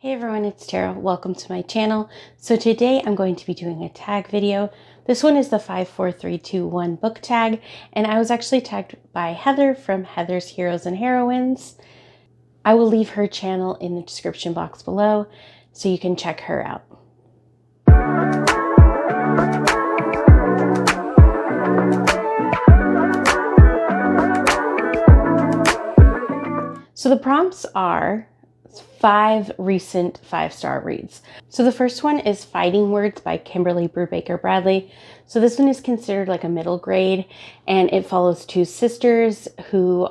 Hey everyone, it's Tara. Welcome to my channel. So today I'm going to be doing a tag video. This one is the 54321 book tag, and I was actually tagged by Heather from Heather's Heroes and Heroines. I will leave her channel in the description box below so you can check her out. So the prompts are 5 recent 5-star reads. So the first one is Fighting Words by Kimberly Brubaker Bradley. So this one is considered like a middle grade, and it follows 2 sisters who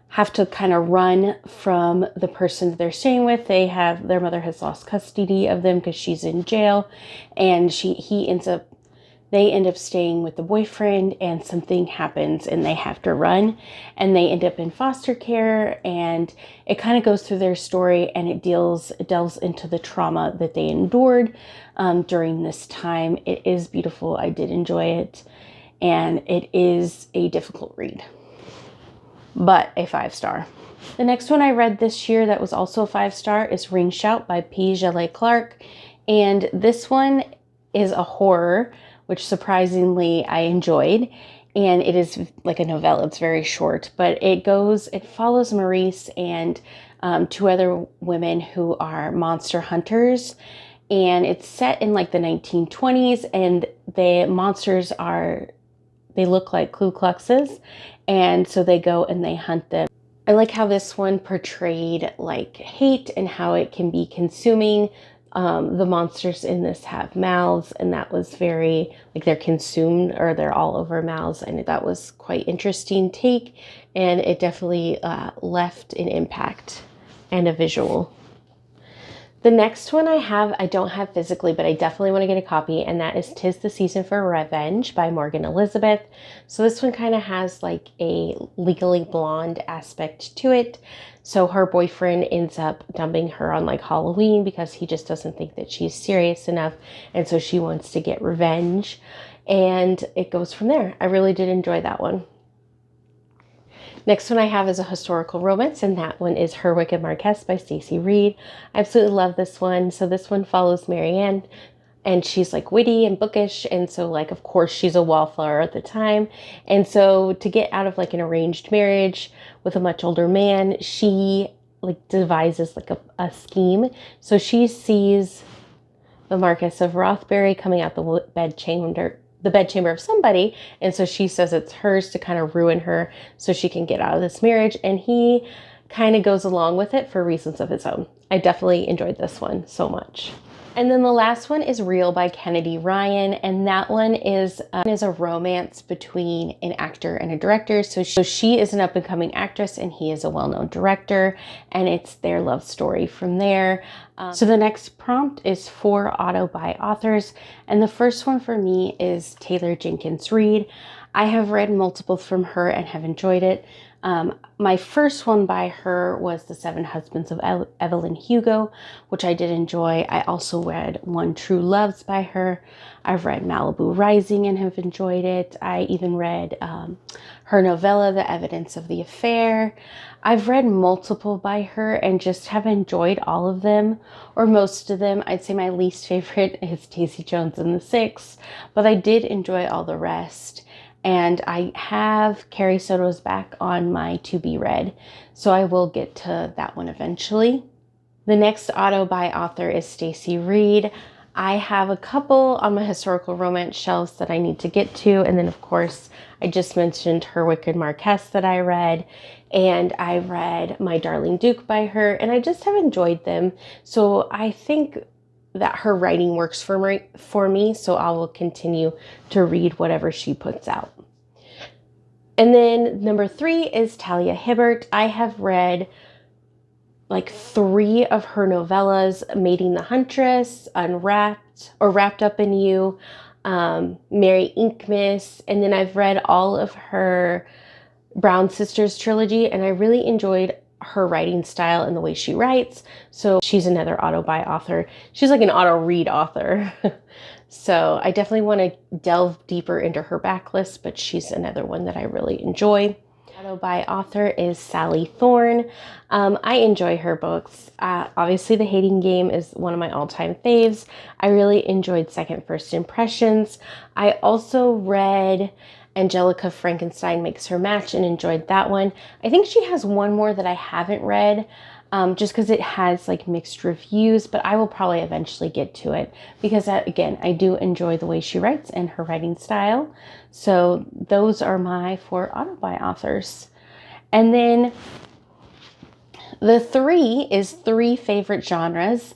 have to kind of run from the person they're staying with. Their mother has lost custody of them because she's in jail, and they end up staying with the boyfriend, and something happens and they have to run, and they end up in foster care, and it kind of goes through their story, and it delves into the trauma that they endured during this time. It is beautiful. I did enjoy it, and it is a difficult read, but a 5-star. The next one I read this year that was also a 5-star is Ring Shout by Djeli Clark, and this one is a horror, which surprisingly I enjoyed, and it is like a novella. It's very short, but it follows Maurice and 2 other women who are monster hunters, and it's set in like the 1920s, and the monsters they look like Ku Kluxes, and so they go and they hunt them. I like how this one portrayed like hate and how it can be consuming. The monsters in this have mouths, and that was very, like, they're consumed, or they're all over mouths, and that was quite interesting take, and it definitely left an impact and a visual. The next one I don't have physically, but I definitely want to get a copy, and that is 'Tis the Season for Revenge by Morgan Elizabeth. So this one kind of has like a Legally Blonde aspect to it. So her boyfriend ends up dumping her on like Halloween because he just doesn't think that she's serious enough, and so she wants to get revenge, and it goes from there. I really did enjoy that one. Next one I have is a historical romance, and that one is Her Wicked Marquess by Stacy Reid. I absolutely love this one. So this one follows Marianne, and she's like witty and bookish, and so like of course she's a wallflower at the time, and so to get out of like an arranged marriage with a much older man, she like devises like a scheme. So she sees the Marquess of Rothbury coming out the bedchamber of somebody, and so she says it's hers to kind of ruin her so she can get out of this marriage, and he kind of goes along with it for reasons of his own. I definitely enjoyed this one so much. And then the last one is Real by Kennedy Ryan, and that one is a romance between an actor and a director. So she is an up-and-coming actress, and he is a well-known director, and it's their love story from there. So the next prompt is 4 auto by authors, and the first one for me is Taylor Jenkins Reid. I have read multiple from her and have enjoyed it. My first one by her was The 7 Husbands of Evelyn Hugo, which I did enjoy. I also read One True Loves by her. I've read Malibu Rising and have enjoyed it. I even read her novella, The Evidence of the Affair. I've read multiple by her and just have enjoyed all of them, or most of them. I'd say my least favorite is Daisy Jones and the Six, but I did enjoy all the rest. And I have Carrie Soto's back on my to be read, so I will get to that one eventually. The next auto by author is Stacy Reid. I have a couple on my historical romance shelves that I need to get to, and then of course I just mentioned Her Wicked Marquess that I read, and I read My Darling Duke by her, and I just have enjoyed them. So I think that her writing works for me, so I will continue to read whatever she puts out. And then number 3 is Talia Hibbert. I have read like 3 of her novellas: Mating the Huntress, Unwrapped, or Wrapped Up in You, Merry Inkmas, and then I've read all of her Brown Sisters trilogy, and I really enjoyed her writing style and the way she writes. So she's another auto buy author. She's like an auto read author. So I definitely want to delve deeper into her backlist, but she's another one that I really enjoy. Auto by author is Sally Thorne. I enjoy her books. Obviously, The Hating Game is one of my all-time faves. I really enjoyed Second First Impressions. I also read Angelica Frankenstein Makes Her Match and enjoyed that one. I think she has one more that I haven't read, just because it has like mixed reviews, but I will probably eventually get to it because again, I do enjoy the way she writes and her writing style. So those are my 4 auto buy authors. And then the 3 is 3 favorite genres.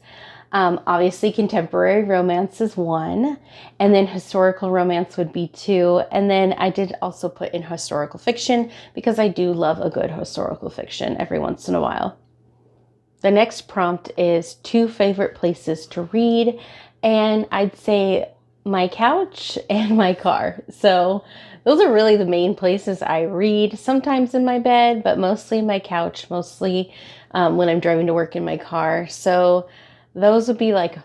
Obviously, contemporary romance is 1, and then historical romance would be 2. And then I did also put in historical fiction because I do love a good historical fiction every once in a while. The next prompt is 2 favorite places to read, and I'd say my couch and my car. So those are really the main places I read, sometimes in my bed, but mostly my couch, mostly when I'm driving to work in my car. So those would be like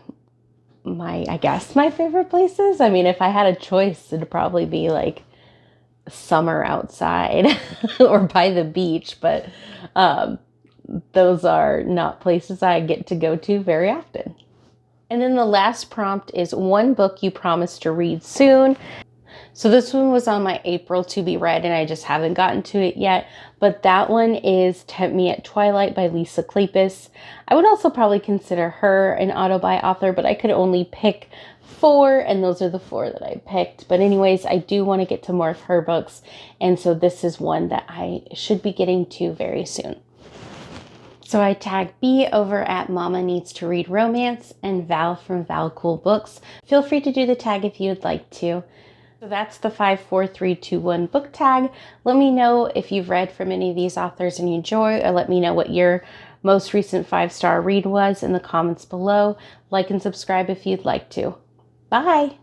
I guess my favorite places. I mean, if I had a choice, it'd probably be like summer outside or by the beach, but those are not places I get to go to very often. And then the last prompt is 1 book you promise to read soon. So this one was on my April to be read and I just haven't gotten to it yet. But that one is Tempt Me at Twilight by Lisa Kleypas. I would also probably consider her an auto buy author, but I could only pick 4 and those are the 4 that I picked. But anyways, I do want to get to more of her books. And so this is one that I should be getting to very soon. So I tagged B over at Mama Needs to Read Romance and Val from Val Cool Books. Feel free to do the tag if you'd like to. So that's the 5, 4, 3, 2, 1 book tag. Let me know if you've read from any of these authors and you enjoy, or let me know what your most recent 5-star read was in the comments below. Like and subscribe if you'd like to. Bye!